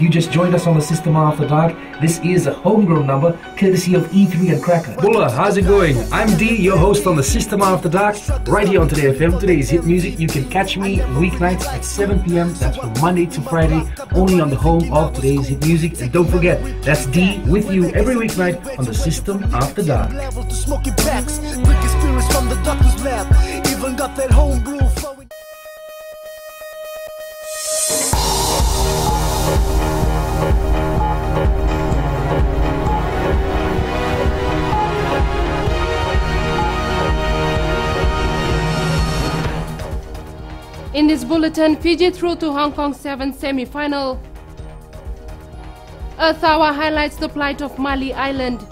you just joined us on the System After Dark, this is a homegrown number courtesy of E3 and Cracker. Bulla, how's it going? I'm D, your host on the System After Dark, right here on Today FM. Today's hit music. You can catch me weeknights at 7 p.m. That's from Monday to Friday, only on the home of Today's hit music. And don't forget, that's D with you every weeknight on the System After Dark. Even got that homebrew flowing. In this bulletin, Fiji through to Hong Kong 7 semi-final. Earth Hour highlights the plight of Mali Island.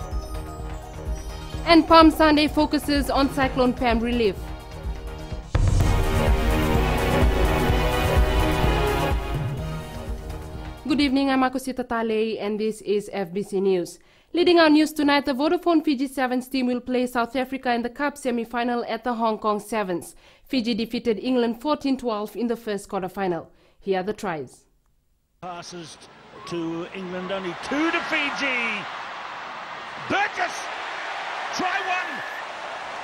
And Palm Sunday focuses on Cyclone Pam relief. Good evening, I'm Akosita Talei and this is FBC News. Leading our news tonight, the Vodafone Fiji Sevens team will play South Africa in the Cup semi-final at the Hong Kong Sevens. Fiji defeated England 14-12 in the first quarter-final. Here are the tries. Passes to England, only 2 to Fiji. Burgess, try one.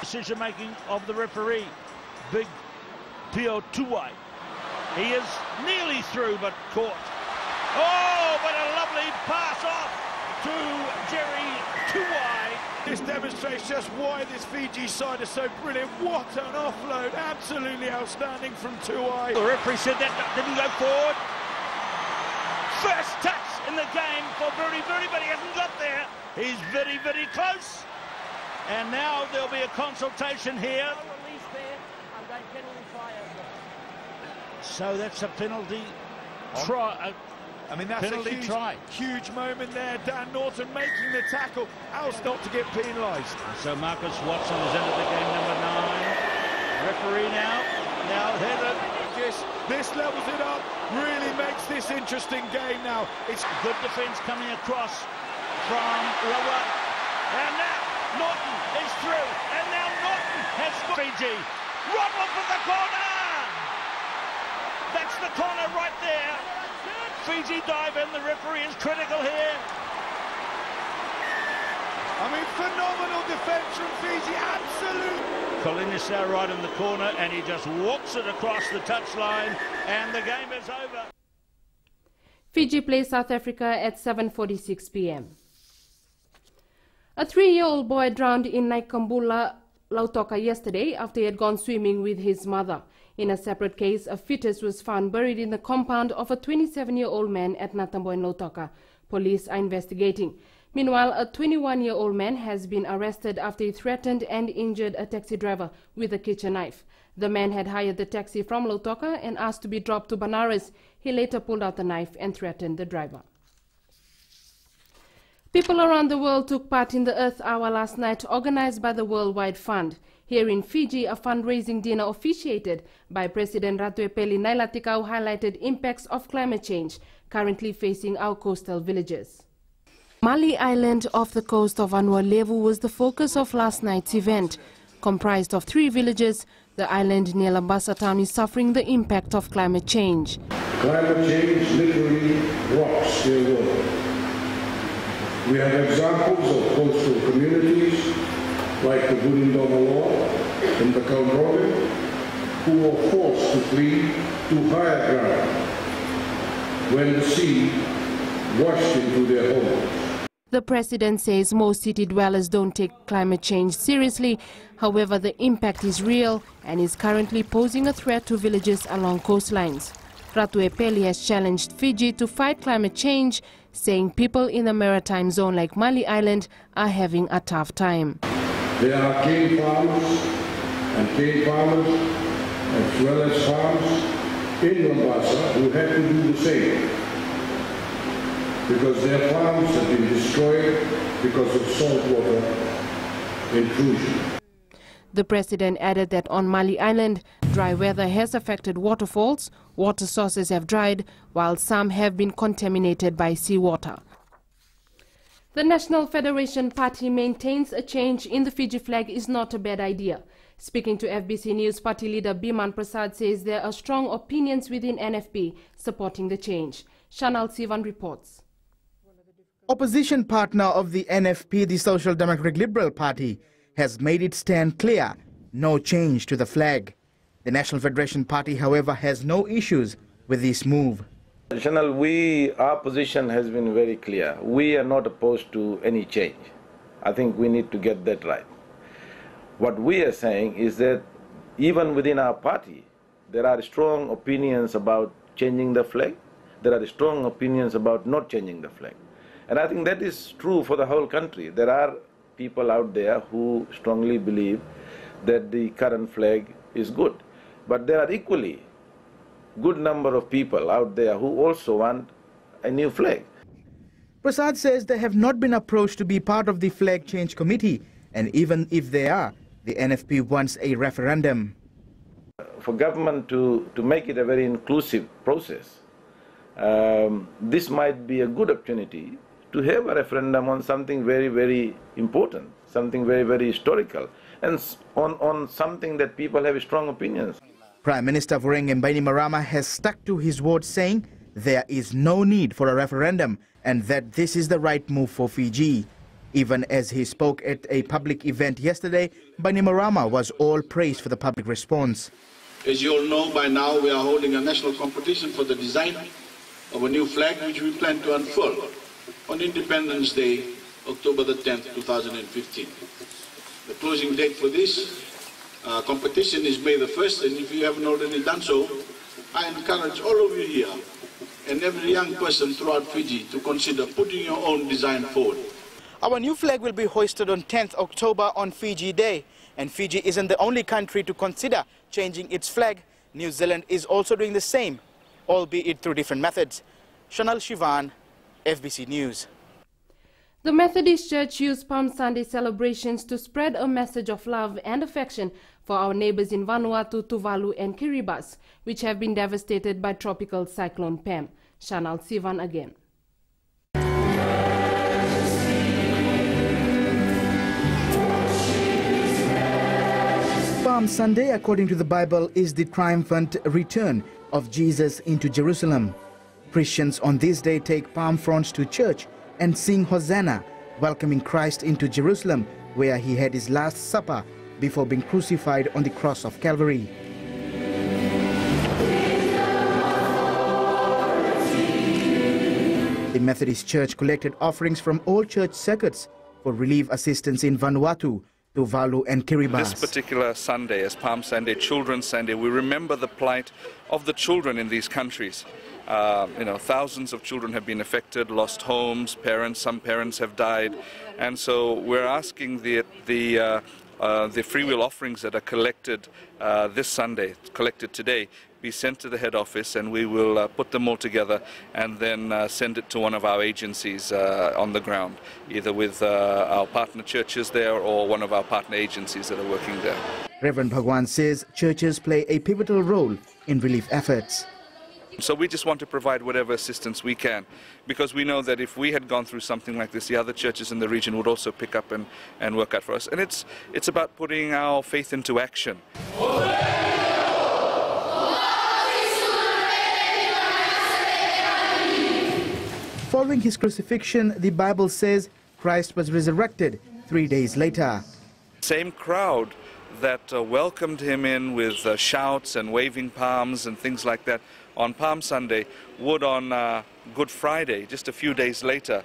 Decision-making of the referee, Big Pio Tuai. He is nearly through but caught. Oh, but a lovely pass off to Jerry Tuai. This demonstrates just why this Fiji side is so brilliant. What an offload, absolutely outstanding from Tuai. The referee said that didn't go forward. First touch in the game for Vuri, but he hasn't got there. He's very, very close. And now there'll be a consultation here. So that's a penalty try. I mean, that's penalty a try. Huge moment there. Dan Norton making the tackle. Else not to get penalised. So Marcus Watson is into the game, number 9. Referee now headed. This levels it up. Really makes this interesting game now. It's good defence coming across from Rawa. And now Norton is through. And now Norton has scored. Fiji. Rodwell for the corner. That's the corner right there. Fiji dive in, the referee is critical here. I mean, phenomenal defence from Fiji, absolute. Kolinisau right in the corner, and he just walks it across the touchline, and the game is over. Fiji plays South Africa at 7:46 p.m. A 3-year-old boy drowned in Naikambula, Lautoka yesterday after he had gone swimming with his mother. In a separate case, a fetus was found buried in the compound of a 27-year-old man at Natambo in Lautoka. Police are investigating. Meanwhile, a 21-year-old man has been arrested after he threatened and injured a taxi driver with a kitchen knife. The man had hired the taxi from Lautoka and asked to be dropped to Benares. He later pulled out the knife and threatened the driver. People around the world took part in the Earth Hour last night, organized by the Worldwide Fund. Here in Fiji, a fundraising dinner officiated by President Ratuepeli Nailatikau highlighted impacts of climate change currently facing our coastal villages. Mali Island off the coast of Anua Levu was the focus of last night's event. Comprised of 3 villages, the island near Lambasa town is suffering the impact of climate change. Climate change literally rocks their world. We have examples of coastal communities like the Burundong in the Kaunrobe, who were forced to flee to higher ground when the sea washed into their homes. The president says most city dwellers don't take climate change seriously. However, the impact is real and is currently posing a threat to villages along coastlines. Ratuepeli has challenged Fiji to fight climate change, saying people in the maritime zone like Mali Island are having a tough time. There are cane farmers as well as farms in Lambasa who had to do the same because their farms have been destroyed because of saltwater intrusion. The president added that on Mali Island, dry weather has affected waterfalls, water sources have dried, while some have been contaminated by seawater. The National Federation Party maintains a change in the Fiji flag is not a bad idea. Speaking to FBC News, party leader Biman Prasad says there are strong opinions within NFP supporting the change. Chanel Sivan reports. Opposition partner of the NFP, the Social Democratic Liberal Party, has made its stand clear: no change to the flag. The National Federation Party, however, has no issues with this move. Chanel, our position has been very clear. We are not opposed to any change. I think we need to get that right. What we are saying is that even within our party, there are strong opinions about changing the flag. There are strong opinions about not changing the flag. And I think that is true for the whole country. There are people out there who strongly believe that the current flag is good. But there are equally good number of people out there who also want a new flag. Prasad says they have not been approached to be part of the flag change committee, and even if they are, the NFP wants a referendum. For government to make it a very inclusive process, this might be a good opportunity to have a referendum on something very, very important, something very, very historical, and on something that people have strong opinions. Prime Minister Vorenge Bainimarama has stuck to his word, saying there is no need for a referendum and that this is the right move for Fiji. Even as he spoke at a public event yesterday, Bainimarama was all praise for the public response. As you all know by now, we are holding a national competition for the design of a new flag which we plan to unfurl on Independence Day, October the 10th, 2015. The closing date for this competition is May the 1st, and if you haven't already done so, I encourage all of you here and every young person throughout Fiji to consider putting your own design forward. Our new flag will be hoisted on 10th October on Fiji Day, and Fiji isn't the only country to consider changing its flag. New Zealand is also doing the same, albeit through different methods. Chanel Sivan, FBC News. The Methodist Church used Palm Sunday celebrations to spread a message of love and affection for our neighbors in Vanuatu, Tuvalu and Kiribati, which have been devastated by tropical cyclone Pam. Chanel Sivan again. Palm Sunday, according to the Bible, is the triumphant return of Jesus into Jerusalem. Christians on this day take palm fronds to church and sing Hosanna, welcoming Christ into Jerusalem, where he had his last supper before being crucified on the cross of Calvary. The Methodist Church collected offerings from all church circuits for relief assistance in Vanuatu, Tuvalu and Kiribati. This particular Sunday, as Palm Sunday, Children's Sunday, we remember the plight of the children in these countries. Thousands of children have been affected, lost homes, some parents have died, and so we're asking the freewill offerings that are collected this Sunday, collected today, be sent to the head office, and we will put them all together and then send it to one of our agencies on the ground, either with our partner churches there or one of our partner agencies that are working there. Reverend Bhagwan says churches play a pivotal role in relief efforts. So we just want to provide whatever assistance we can, because we know that if we had gone through something like this, the other churches in the region would also pick up and work out for us. And it's about putting our faith into action. Following his crucifixion, the Bible says Christ was resurrected 3 days later. Same crowd that welcomed him in with shouts and waving palms and things like that on Palm Sunday would on Good Friday, just a few days later,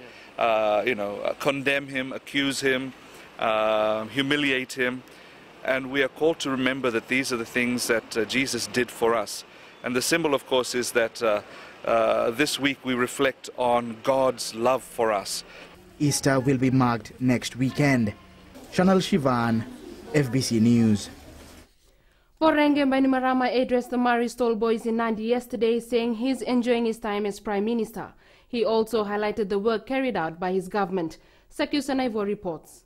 condemn him, accuse him, humiliate him. And we are called to remember that these are the things that Jesus did for us. And the symbol, of course, is that this week we reflect on God's love for us. Easter will be marked next weekend. Chanel Sivan, FBC News. Vorenge Bainimarama addressed the Maristol boys in Nandi yesterday, saying he's enjoying his time as Prime Minister. He also highlighted the work carried out by his government. Sakyu Sanaivo reports.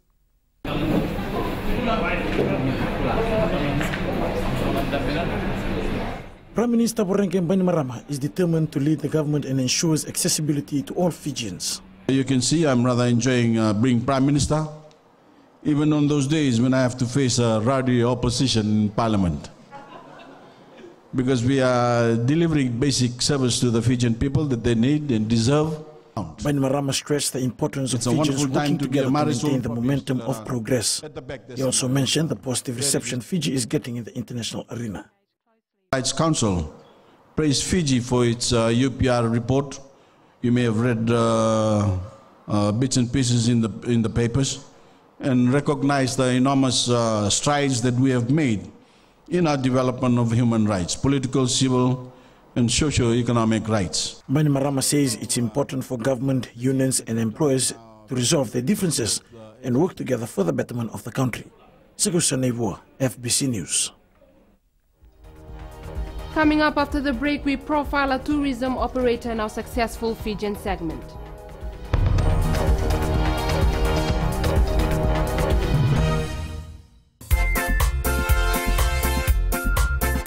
Prime Minister Vorenge Bainimarama is determined to lead the government and ensures accessibility to all Fijians. You can see I'm rather enjoying being Prime Minister, even on those days when I have to face a rowdy opposition in Parliament. because we are delivering basic service to the Fijian people that they need and deserve. Bainimarama stressed the importance of Fijians working together to maintain the momentum of progress. He also mentioned the positive reception Fiji is getting in the international arena. Rights Council praised Fiji for its UPR report. You may have read bits and pieces in the papers, and recognized the enormous strides that we have made in our development of human rights, political, civil, and socio-economic rights. Bainimarama says it's important for government, unions, and employers to resolve their differences and work together for the betterment of the country. Segusa Nevoa, FBC News. Coming up after the break, we profile a tourism operator in our successful Fijian segment.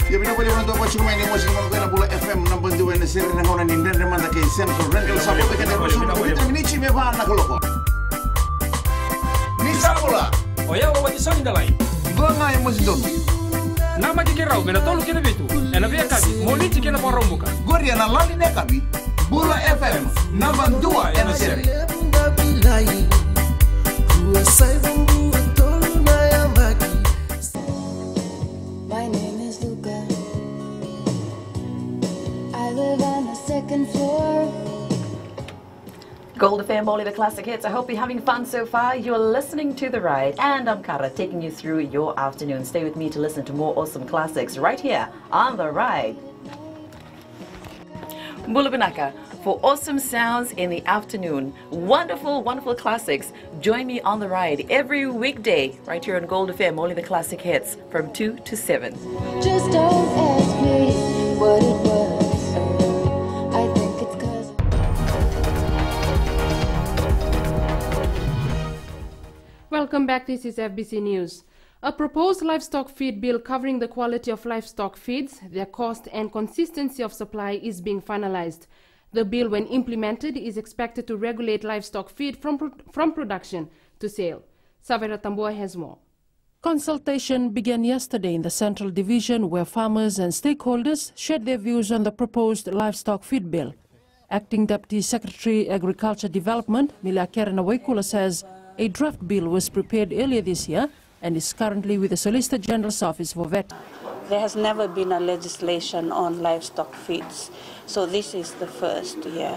Ya bina boleh menonton apa cuma ini masih menggunakan bola FM 62 yang sering nangonan di dan remanda ke Central Rental Sapo bekan dari musuh kita minici meba anak loko. Ni sabola. Oh ya, apa disoni dalai? Banga yang masih don. Nama kira bena tolu kira betu. Ena via kabi, monici kira porombuka. Goria na lali ne kabi. Bola FM 62 yang sering. My name is Luca. I live on the second floor. Gold FM, Oliver Classic Hits. I hope you're having fun so far. You're listening to The Ride, and I'm Kara, taking you through your afternoon. Stay with me to listen to more awesome classics right here on The Ride. Bulabinaka, for awesome sounds in the afternoon. Wonderful, wonderful classics. Join me on The Ride every weekday right here on Gold FM, Oliver Classic Hits, from 2 to 7. Just don't ask me what it was. I think it's 'cause Welcome back, this is FBC News. A proposed livestock feed bill covering the quality of livestock feeds, their cost and consistency of supply is being finalized. The bill, when implemented, is expected to regulate livestock feed from production to sale. Savera Tambua has more. Consultation began yesterday in the Central Division, where farmers and stakeholders shared their views on the proposed livestock feed bill. Acting Deputy Secretary Agriculture Development, Mila Kerana Waikula, says a draft bill was prepared earlier this year and is currently with the Solicitor General's Office for Vet. There has never been a legislation on livestock feeds, so this is the first year.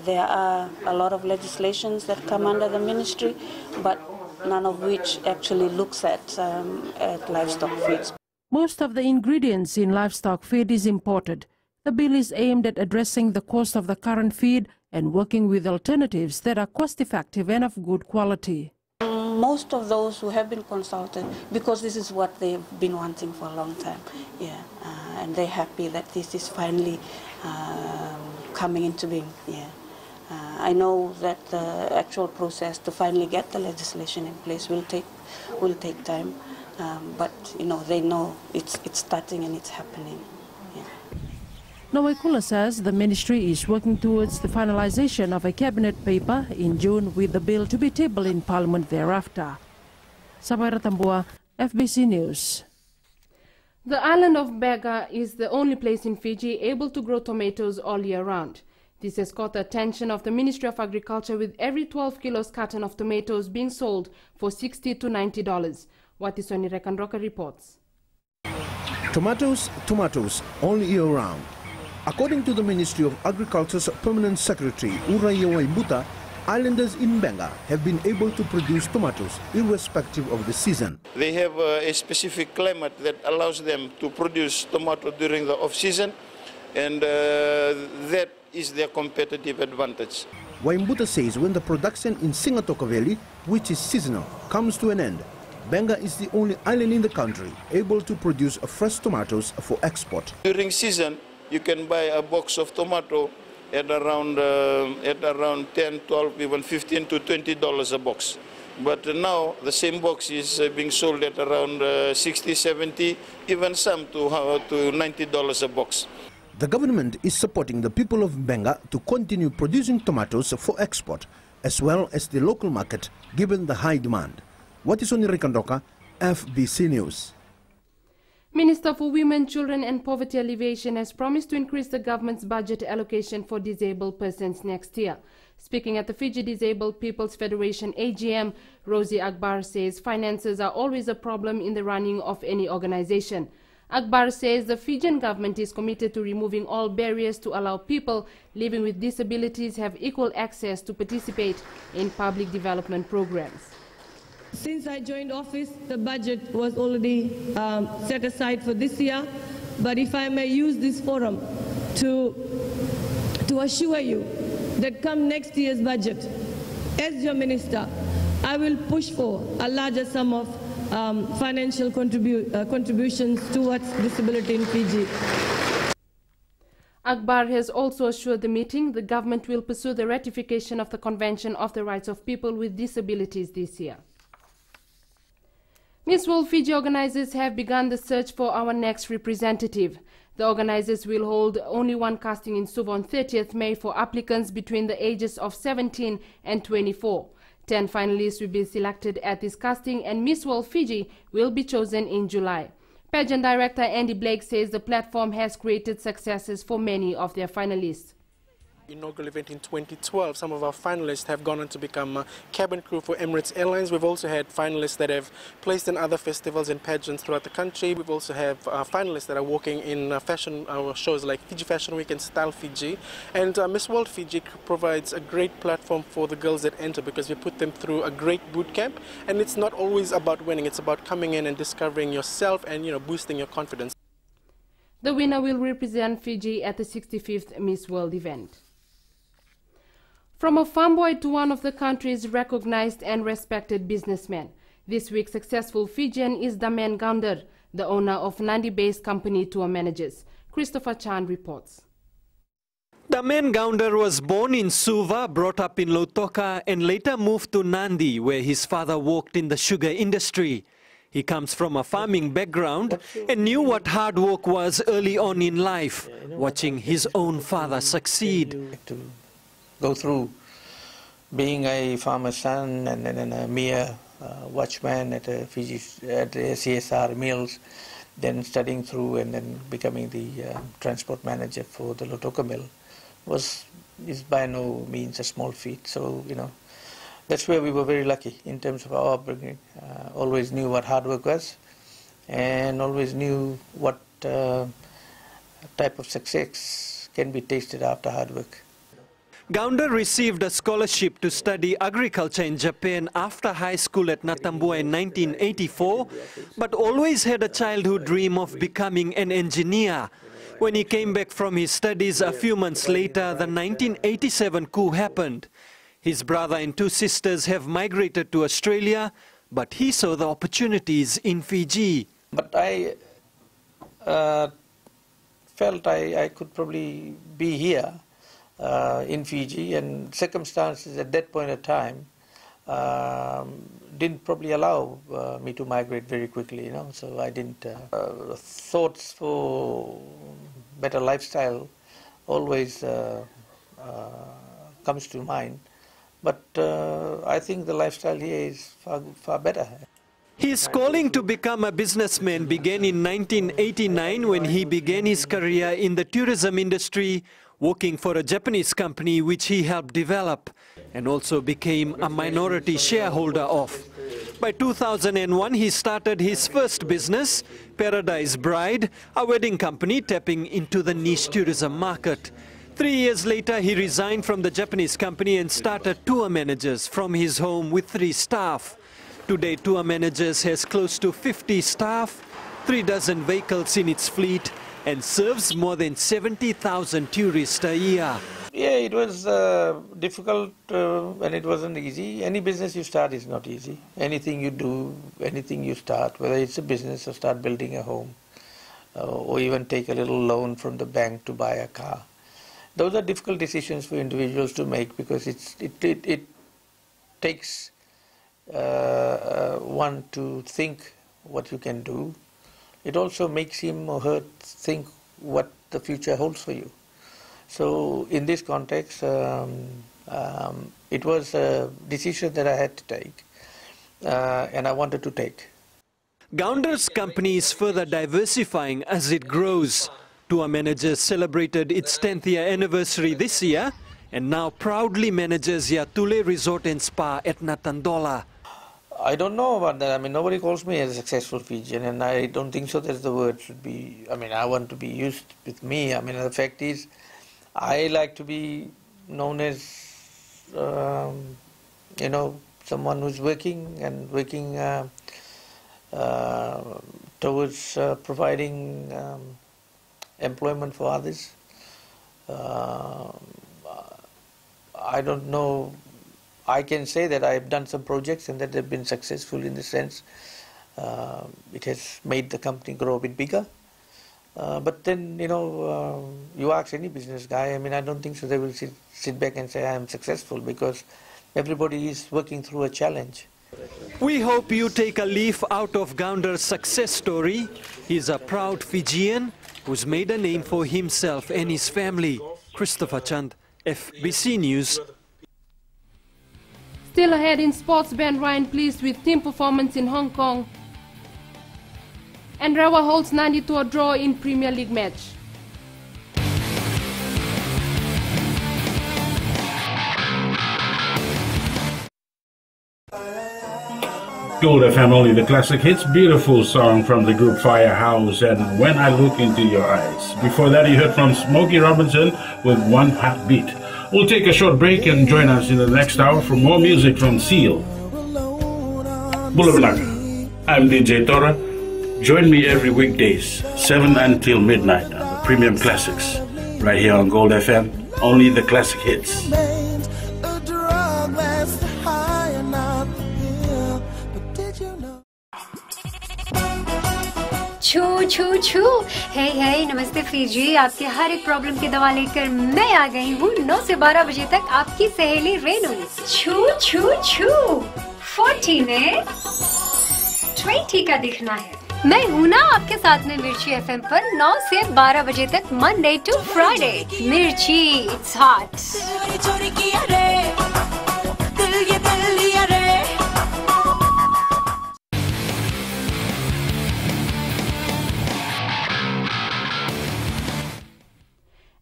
There are a lot of legislations that come under the ministry, but none of which actually looks at livestock feeds. Most of the ingredients in livestock feed is imported. The bill is aimed at addressing the cost of the current feed and working with alternatives that are cost-effective and of good quality. Most of those who have been consulted, because this is what they've been wanting for a long time, and they're happy that this is finally coming into being. I know that the actual process to finally get the legislation in place will take time, but they know it's starting and it's happening. Nawakula says the ministry is working towards the finalization of a cabinet paper in June, with the bill to be tabled in Parliament thereafter. Sabaira Tambua, FBC News. The island of Beqa is the only place in Fiji able to grow tomatoes all year round. This has caught the attention of the Ministry of Agriculture, with every 12 kilos carton of tomatoes being sold for $60 to $90. Watisoni Rekanroka reports. Tomatoes, only year round. According to the Ministry of Agriculture's Permanent Secretary, Urayawa Buta, islanders in Beqa have been able to produce tomatoes irrespective of the season. They have a specific climate that allows them to produce tomato during the off-season, and that is their competitive advantage. Waimbuta says when the production in Singatoka Valley, which is seasonal, comes to an end, Beqa is the only island in the country able to produce fresh tomatoes for export. During season, you can buy a box of tomato at around 10, 12, even $15 to $20 a box. But now the same box is being sold at around 60, 70, even some to $90 a box. The government is supporting the people of Beqa to continue producing tomatoes for export, as well as the local market, given the high demand. Watisoni Rekandoka, FBC News. Minister for Women, Children and Poverty Alleviation has promised to increase the government's budget allocation for disabled persons next year. Speaking at the Fiji Disabled People's Federation AGM, Rosie Akbar says finances are always a problem in the running of any organization. Akbar says the Fijian government is committed to removing all barriers to allow people living with disabilities have equal access to participate in public development programs. Since I joined office, the budget was already set aside for this year. But if I may use this forum to assure you that come next year's budget, as your minister, I will push for a larger sum of financial contributions towards disability in Fiji. Akbar has also assured the meeting the government will pursue the ratification of the Convention of the Rights of People with Disabilities this year. Miss World Fiji organizers have begun the search for our next representative. The organizers will hold only one casting in Suva on 30th May for applicants between the ages of 17 and 24. 10 finalists will be selected at this casting and Miss World Fiji will be chosen in July. Pageant director Andy Blake says the platform has created successes for many of their finalists. Inaugural event in 2012, some of our finalists have gone on to become cabin crew for Emirates Airlines. We've also had finalists that have placed in other festivals and pageants throughout the country. We've also have finalists that are working in fashion shows like Fiji Fashion Week and Style Fiji. And Miss World Fiji provides a great platform for the girls that enter because we put them through a great boot camp. And it's not always about winning, it's about coming in and discovering yourself and boosting your confidence. The winner will represent Fiji at the 65th Miss World event. From a farm boy to one of the country's recognized and respected businessmen, this week's successful Fijian is Damen Gounder, the owner of Nandi-based company Tour Managers. Christopher Chan reports. Damen Gounder was born in Suva, brought up in Lautoka and later moved to Nandi where his father worked in the sugar industry. He comes from a farming background and knew what hard work was early on in life, watching his own father succeed. Go through being a farmer's son and then a mere watchman at the CSR mills, then studying through and then becoming the transport manager for the Lautoka mill is by no means a small feat. So, that's where we were very lucky in terms of our upbringing. Always knew what hard work was and always knew what type of success can be tasted after hard work. Gounder received a scholarship to study agriculture in Japan after high school at Natambua in 1984, but always had a childhood dream of becoming an engineer. When he came back from his studies a few months later, the 1987 coup happened. His brother and two sisters have migrated to Australia, but he saw the opportunities in Fiji. But I felt I could probably be here in Fiji, and circumstances at that point of time didn't probably allow me to migrate very quickly, so I didn't. Thoughts for better lifestyle always comes to mind, but I think the lifestyle here is far better. His calling to become a businessman began in 1989 when he began his career in the tourism industry, working for a Japanese company which he helped develop and also became a minority shareholder of. By 2001, he started his first business, Paradise Bride, a wedding company tapping into the niche tourism market. 3 years later, he resigned from the Japanese company and started Tour Managers from his home with 3 staff. Today, Tour Managers has close to 50 staff, 3 dozen vehicles in its fleet, and serves more than 70,000 tourists a year. Yeah, it was difficult and it wasn't easy. Any business you start is not easy. Anything you do, anything you start, whether it's a business or start building a home, or even take a little loan from the bank to buy a car. Those are difficult decisions for individuals to make because it takes one to think what you can do. It also makes him or her think what the future holds for you. So in this context, it was a decision that I had to take and I wanted to take. Gounder's company is further diversifying as it grows. Tour managers celebrated its 10th year anniversary this year and now proudly manages Yatule Resort and Spa at Natandola. I don't know about that. I mean, nobody calls me a successful Fijian, and I don't think so that the word should be, I mean, I want to be used with me. I mean, the fact is, I like to be known as, you know, someone who's working towards providing employment for others. I don't know. I can say that I've done some projects and that they've been successful in the sense it has made the company grow a bit bigger. But then, you know, you ask any business guy, I mean, I don't think so they will sit back and say I am successful, because everybody is working through a challenge. We hope you take a leaf out of Gounder's success story. He's a proud Fijian who's made a name for himself and his family. Christopher Chand, FBC News. Still ahead in sports, Ben Ryan pleased with team performance in Hong Kong. And Rewa holds 90 to a draw in Premier League match. Gold FM, only the classic hits. Beautiful song from the group Firehouse and When I Look Into Your Eyes. Before that, you heard from Smokey Robinson with One Heartbeat. We'll take a short break and join us in the next hour for more music from Seal. Boulevard. I'm DJ Tora. Join me every weekdays, 7 until midnight on the Premium Classics. Right here on Gold FM, only the classic hits. छू छू छू हे हे नमस्ते Fiji, आपके हर एक problem की दवा लेकर मैं आ गई हूँ 9 से 12 बजे तक आपकी सहेली रेनू। छू छू छू 40 में 20 का दिखना है। मैं हूँ ना आपके साथ में मिर्ची एफएम पर 9 से 12 बजे तक मंडे टू फ्राइडे। मिर्ची it's hot.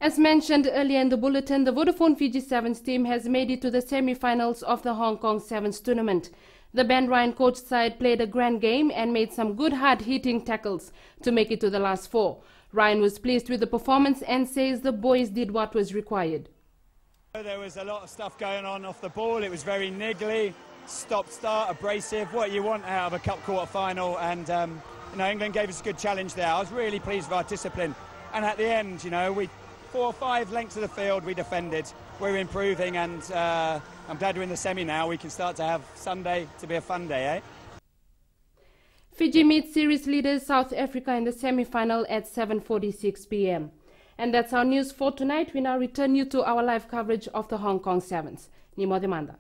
As mentioned earlier in the bulletin, the Vodafone Fiji Sevens team has made it to the semi-finals of the Hong Kong Sevens tournament. The Ben Ryan coach side played a grand game and made some good hard-hitting tackles to make it to the last four. Ryan was pleased with the performance and says the boys did what was required. There was a lot of stuff going on off the ball. It was very niggly, stop-start, abrasive, what you want out of a cup quarter-final. And you know, England gave us a good challenge there. I was really pleased with our discipline. And at the end, you know, 4 or 5 lengths of the field we defended. We're improving, and I'm glad we're in the semi now. We can start to have Sunday to be a fun day, eh? Fiji meets series leaders South Africa in the semi-final at 7:46 p.m. And that's our news for tonight. We now return you to our live coverage of the Hong Kong Sevens. Nimo Demanda.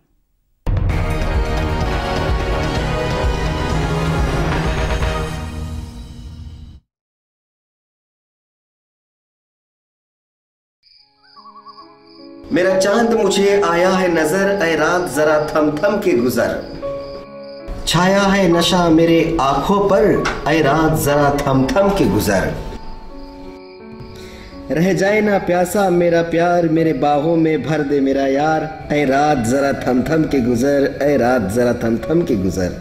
मेरा चांद मुझे आया है नजर, ऐ रात जरा थम थम के गुजर। छाया है नशा मेरे आंखों पर, ऐ रात जरा थम थम के गुजर। रह जाए ना प्यासा मेरा प्यार, मेरे बाहों में भर दे मेरा यार, ऐ रात जरा थम थम के गुजर, ऐ रात जरा थम थम के गुजर।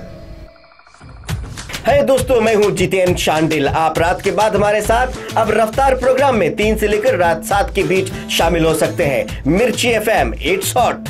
है दोस्तों, मैं हूं जितेन शांडिल। आप रात के बाद हमारे साथ अब रफ्तार प्रोग्राम में 3 से लेकर रात 7 के बीच शामिल हो सकते हैं। मिर्ची एफएम, इट्स हॉट।